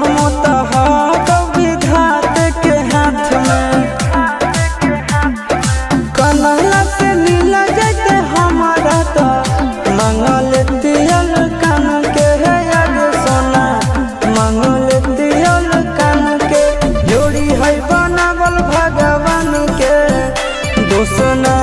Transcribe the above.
करम विधात के हाथ में। कन्हैया से मिला जाते हमारा तो मंगल तियल कान के है याद सोना, मंगल तियल कान के जोड़ी है बनावल भगवान के दोसना